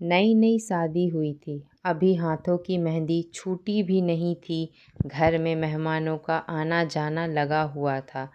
नई नई शादी हुई थी, अभी हाथों की मेहंदी छूटी भी नहीं थी। घर में मेहमानों का आना जाना लगा हुआ था।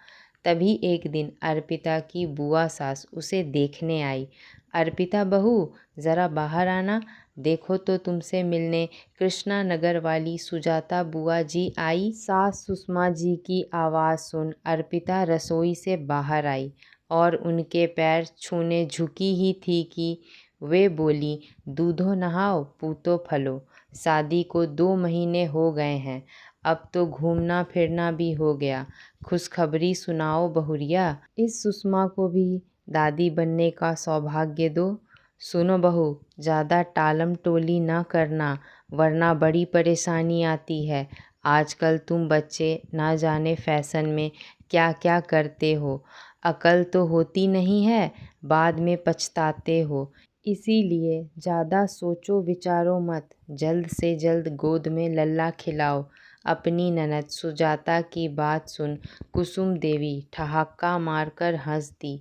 तभी एक दिन अर्पिता की बुआ सास उसे देखने आई। अर्पिता बहू, ज़रा बाहर आना, देखो तो तुमसे मिलने कृष्णा नगर वाली सुजाता बुआ जी आई। सास सुषमा जी की आवाज़ सुन अर्पिता रसोई से बाहर आई और उनके पैर छूने झुकी ही थी कि वे बोली, दूधो नहाओ पूतो फलो। शादी को 2 महीने हो गए हैं, अब तो घूमना फिरना भी हो गया। खुशखबरी सुनाओ बहुरिया, इस सुषमा को भी दादी बनने का सौभाग्य दो। सुनो बहू, ज़्यादा टालम टोली ना करना, वरना बड़ी परेशानी आती है। आजकल तुम बच्चे ना जाने फैशन में क्या क्या करते हो, अकल तो होती नहीं है, बाद में पछताते हो। इसीलिए ज़्यादा सोचो विचारो मत, जल्द से जल्द गोद में लल्ला खिलाओ। अपनी ननद सुजाता की बात सुन कुसुम देवी ठहाका मारकर हंस दी।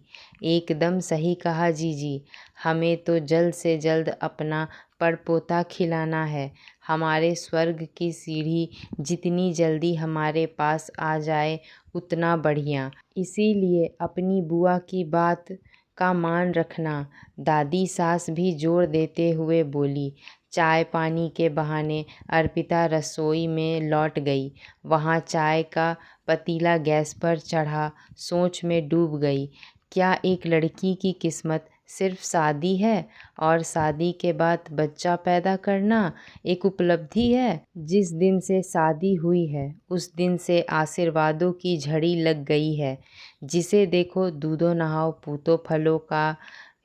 एकदम सही कहा जीजी, हमें तो जल्द से जल्द अपना परपोता खिलाना है। हमारे स्वर्ग की सीढ़ी जितनी जल्दी हमारे पास आ जाए उतना बढ़िया। इसीलिए अपनी बुआ की बात का मान रखना। दादी सास भी जोर देते हुए बोली। चाय पानी के बहाने अर्पिता रसोई में लौट गई। वहाँ चाय का पतीला गैस पर चढ़ा, सोच में डूब गई। क्या एक लड़की की किस्मत सिर्फ शादी है और शादी के बाद बच्चा पैदा करना एक उपलब्धि है? जिस दिन से शादी हुई है उस दिन से आशीर्वादों की झड़ी लग गई है। जिसे देखो दूधो नहाओ पूतो फलो का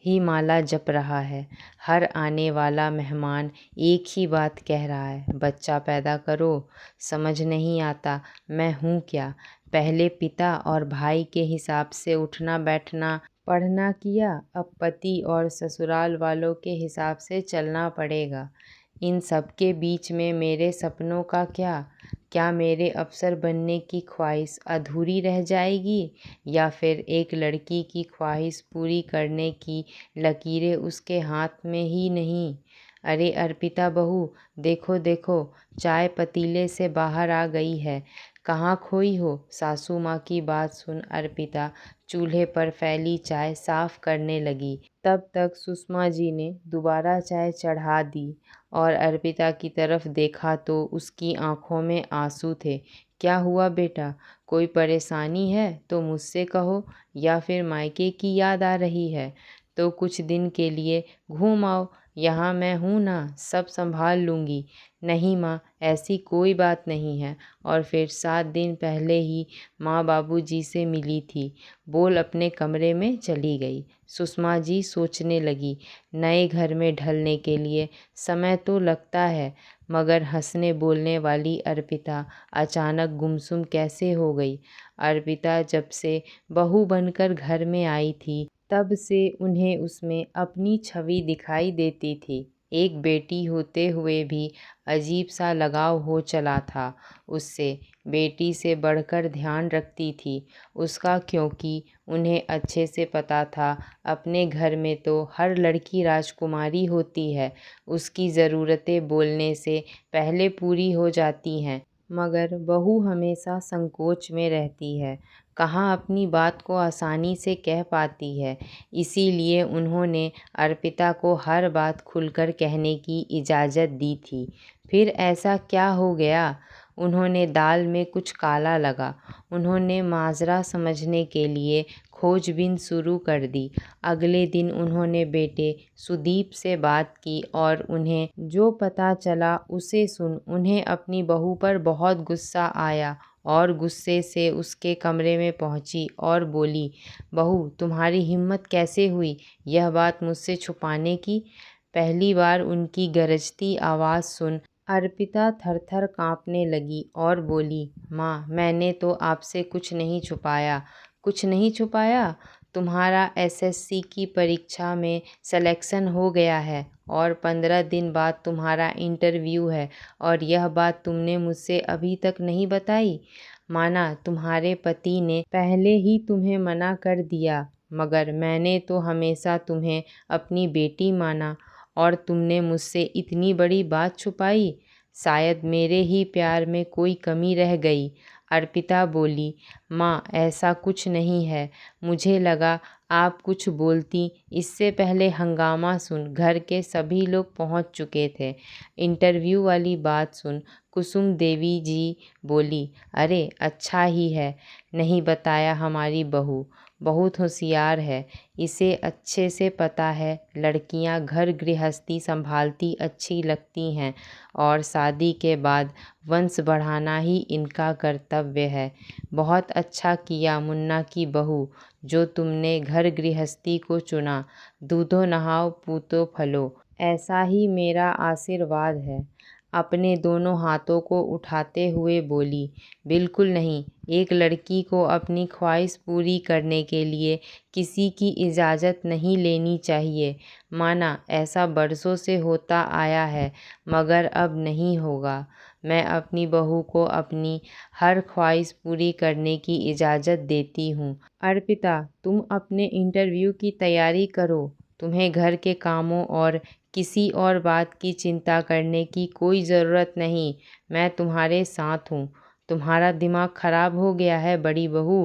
ही माला जप रहा है। हर आने वाला मेहमान एक ही बात कह रहा है, बच्चा पैदा करो। समझ नहीं आता मैं हूँ क्या? पहले पिता और भाई के हिसाब से उठना बैठना पढ़ना किया, अब पति और ससुराल वालों के हिसाब से चलना पड़ेगा। इन सब के बीच में मेरे सपनों का क्या? क्या मेरे अफसर बनने की ख्वाहिश अधूरी रह जाएगी, या फिर एक लड़की की ख्वाहिश पूरी करने की लकीरें उसके हाथ में ही नहीं? अरे अर्पिता बहू, देखो देखो, चाय पतीले से बाहर आ गई है। कहाँ खोई हो? सासू माँ की बात सुन अर्पिता चूल्हे पर फैली चाय साफ करने लगी। तब तक सुषमा जी ने दोबारा चाय चढ़ा दी और अर्पिता की तरफ देखा तो उसकी आंखों में आंसू थे। क्या हुआ बेटा? कोई परेशानी है तो मुझसे कहो, या फिर मायके की याद आ रही है तो कुछ दिन के लिए घूम आओ, यहाँ मैं हूँ ना, सब संभाल लूँगी। नहीं माँ, ऐसी कोई बात नहीं है। और फिर 7 दिन पहले ही माँ बाबूजी से मिली थी, बोल अपने कमरे में चली गई। सुषमा जी सोचने लगी, नए घर में ढलने के लिए समय तो लगता है, मगर हंसने बोलने वाली अर्पिता अचानक गुमसुम कैसे हो गई? अर्पिता जब से बहू बनकर घर में आई थी तब से उन्हें उसमें अपनी छवि दिखाई देती थी। एक बेटी होते हुए भी अजीब सा लगाव हो चला था उससे। बेटी से बढ़कर ध्यान रखती थी उसका, क्योंकि उन्हें अच्छे से पता था अपने घर में तो हर लड़की राजकुमारी होती है, उसकी ज़रूरतें बोलने से पहले पूरी हो जाती हैं। मगर बहू हमेशा संकोच में रहती है, कहाँ अपनी बात को आसानी से कह पाती है। इसीलिए उन्होंने अर्पिता को हर बात खुलकर कहने की इजाज़त दी थी। फिर ऐसा क्या हो गया? उन्होंने दाल में कुछ काला लगा। उन्होंने माजरा समझने के लिए खोजबीन शुरू कर दी। अगले दिन उन्होंने बेटे सुदीप से बात की और उन्हें जो पता चला उसे सुन उन्हें अपनी बहू पर बहुत गुस्सा आया और गुस्से से उसके कमरे में पहुंची और बोली, बहू तुम्हारी हिम्मत कैसे हुई यह बात मुझसे छुपाने की? पहली बार उनकी गरजती आवाज़ सुन अर्पिता थरथर कांपने लगी और बोली, माँ मैंने तो आपसे कुछ नहीं छुपाया। कुछ नहीं छुपाया? तुम्हारा एसएससी की परीक्षा में सिलेक्शन हो गया है और 15 दिन बाद तुम्हारा इंटरव्यू है, और यह बात तुमने मुझसे अभी तक नहीं बताई। माना तुम्हारे पति ने पहले ही तुम्हें मना कर दिया, मगर मैंने तो हमेशा तुम्हें अपनी बेटी माना और तुमने मुझसे इतनी बड़ी बात छुपाई। शायद मेरे ही प्यार में कोई कमी रह गई। अर्पिता बोली, माँ ऐसा कुछ नहीं है। मुझे लगा आप कुछ बोलती। इससे पहले हंगामा सुन घर के सभी लोग पहुंच चुके थे। इंटरव्यू वाली बात सुन कुसुम देवी जी बोली, अरे अच्छा ही है नहीं बताया हमारी बहू। बहुत होशियार है। इसे अच्छे से पता है लड़कियां घर गृहस्थी संभालती अच्छी लगती हैं और शादी के बाद वंश बढ़ाना ही इनका कर्तव्य है। बहुत अच्छा किया मुन्ना की बहू जो तुमने घर गृहस्थी को चुना। दूधो नहाओ पूतो फलो, ऐसा ही मेरा आशीर्वाद है। अपने दोनों हाथों को उठाते हुए बोली, बिल्कुल नहीं। एक लड़की को अपनी ख्वाहिश पूरी करने के लिए किसी की इजाज़त नहीं लेनी चाहिए। माना ऐसा बरसों से होता आया है मगर अब नहीं होगा। मैं अपनी बहू को अपनी हर ख्वाहिश पूरी करने की इजाज़त देती हूँ। अर्पिता, तुम अपने इंटरव्यू की तैयारी करो। तुम्हें घर के कामों और किसी और बात की चिंता करने की कोई ज़रूरत नहीं। मैं तुम्हारे साथ हूँ। तुम्हारा दिमाग खराब हो गया है बड़ी बहू।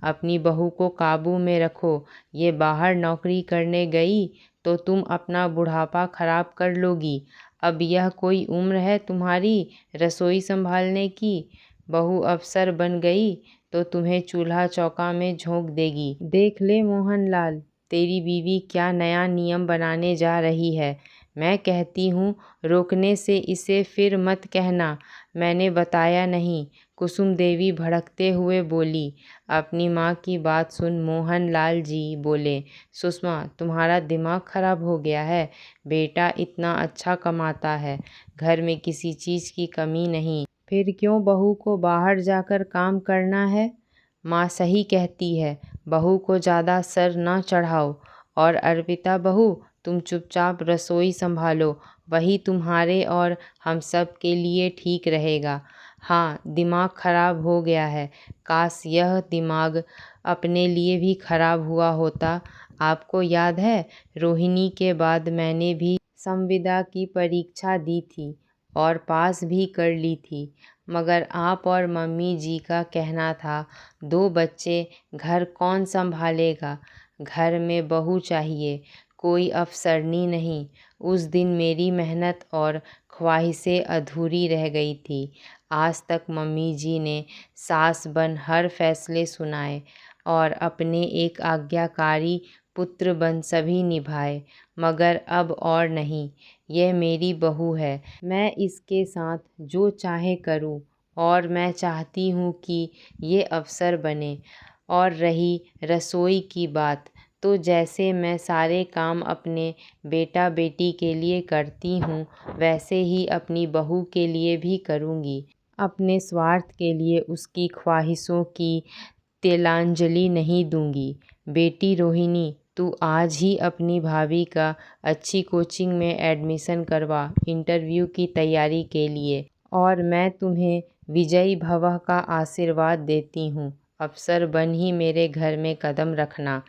अपनी बहू को काबू में रखो। ये बाहर नौकरी करने गई तो तुम अपना बुढ़ापा खराब कर लोगी। अब यह कोई उम्र है तुम्हारी रसोई संभालने की। बहू अफसर बन गई तो तुम्हें चूल्हा चौका में झोंक देगी। देख ले मोहनलाल, तेरी बीवी क्या नया नियम बनाने जा रही है। मैं कहती हूँ रोकने से इसे फिर मत कहना मैंने बताया नहीं। कुसुम देवी भड़कते हुए बोली। अपनी माँ की बात सुन मोहनलाल जी बोले, सुषमा तुम्हारा दिमाग खराब हो गया है। बेटा इतना अच्छा कमाता है, घर में किसी चीज़ की कमी नहीं, फिर क्यों बहू को बाहर जाकर काम करना है। माँ सही कहती है, बहू को ज़्यादा सर ना चढ़ाओ। और अर्पिता बहू, तुम चुपचाप रसोई संभालो, वही तुम्हारे और हम सब के लिए ठीक रहेगा। हाँ, दिमाग खराब हो गया है। काश यह दिमाग अपने लिए भी खराब हुआ होता। आपको याद है रोहिणी के बाद मैंने भी संविदा की परीक्षा दी थी और पास भी कर ली थी, मगर आप और मम्मी जी का कहना था 2 बच्चे घर कौन संभालेगा। घर में बहू चाहिए, कोई अफसरनी नहीं। उस दिन मेरी मेहनत और ख्वाहिशें अधूरी रह गई थी। आज तक मम्मी जी ने सास बन हर फैसले सुनाए और अपने एक आज्ञाकारी पुत्र बन सभी निभाए, मगर अब और नहीं। यह मेरी बहू है, मैं इसके साथ जो चाहे करूं और मैं चाहती हूँ कि ये अफसर बने। और रही रसोई की बात, तो जैसे मैं सारे काम अपने बेटा बेटी के लिए करती हूँ वैसे ही अपनी बहू के लिए भी करूँगी। अपने स्वार्थ के लिए उसकी ख्वाहिशों की तिलांजलि नहीं दूंगी। बेटी रोहिणी, तू आज ही अपनी भाभी का अच्छी कोचिंग में एडमिशन करवा इंटरव्यू की तैयारी के लिए। और मैं तुम्हें विजयी भव का आशीर्वाद देती हूँ। अफसर बन ही मेरे घर में कदम रखना,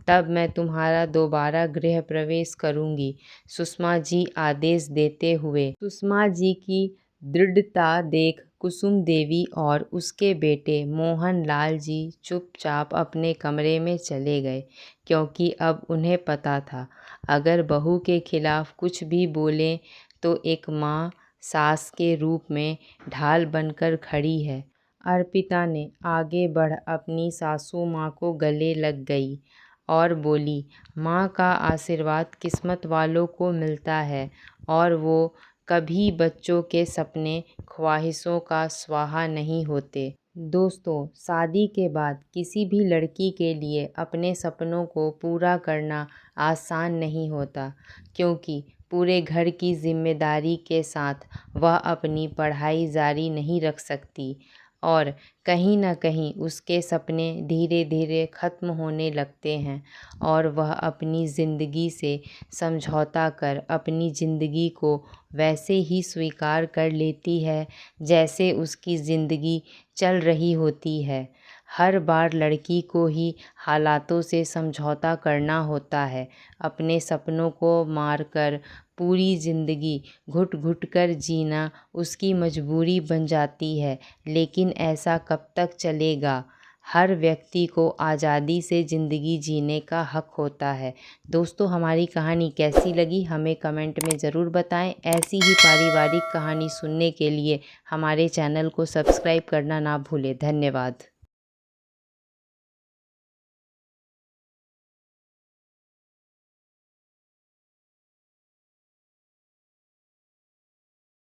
तब मैं तुम्हारा दोबारा गृह प्रवेश करूँगी। सुषमा जी आदेश देते हुए। सुषमा जी की दृढ़ता देख कुसुम देवी और उसके बेटे मोहन लाल जी चुपचाप अपने कमरे में चले गए, क्योंकि अब उन्हें पता था अगर बहू के खिलाफ कुछ भी बोलें तो एक माँ सास के रूप में ढाल बनकर खड़ी है। अर्पिता ने आगे बढ़ अपनी सासू माँ को गले लग गई और बोली, माँ का आशीर्वाद किस्मत वालों को मिलता है और वो कभी बच्चों के सपने ख्वाहिशों का स्वाहा नहीं होते। दोस्तों, शादी के बाद किसी भी लड़की के लिए अपने सपनों को पूरा करना आसान नहीं होता, क्योंकि पूरे घर की जिम्मेदारी के साथ वह अपनी पढ़ाई जारी नहीं रख सकती और कहीं न कहीं उसके सपने धीरे धीरे ख़त्म होने लगते हैं और वह अपनी ज़िंदगी से समझौता कर अपनी ज़िंदगी को वैसे ही स्वीकार कर लेती है जैसे उसकी ज़िंदगी चल रही होती है। हर बार लड़की को ही हालातों से समझौता करना होता है। अपने सपनों को मारकर पूरी ज़िंदगी घुट घुट कर जीना उसकी मजबूरी बन जाती है। लेकिन ऐसा कब तक चलेगा? हर व्यक्ति को आज़ादी से ज़िंदगी जीने का हक होता है। दोस्तों, हमारी कहानी कैसी लगी हमें कमेंट में ज़रूर बताएं। ऐसी ही पारिवारिक कहानी सुनने के लिए हमारे चैनल को सब्सक्राइब करना ना भूलें। धन्यवाद।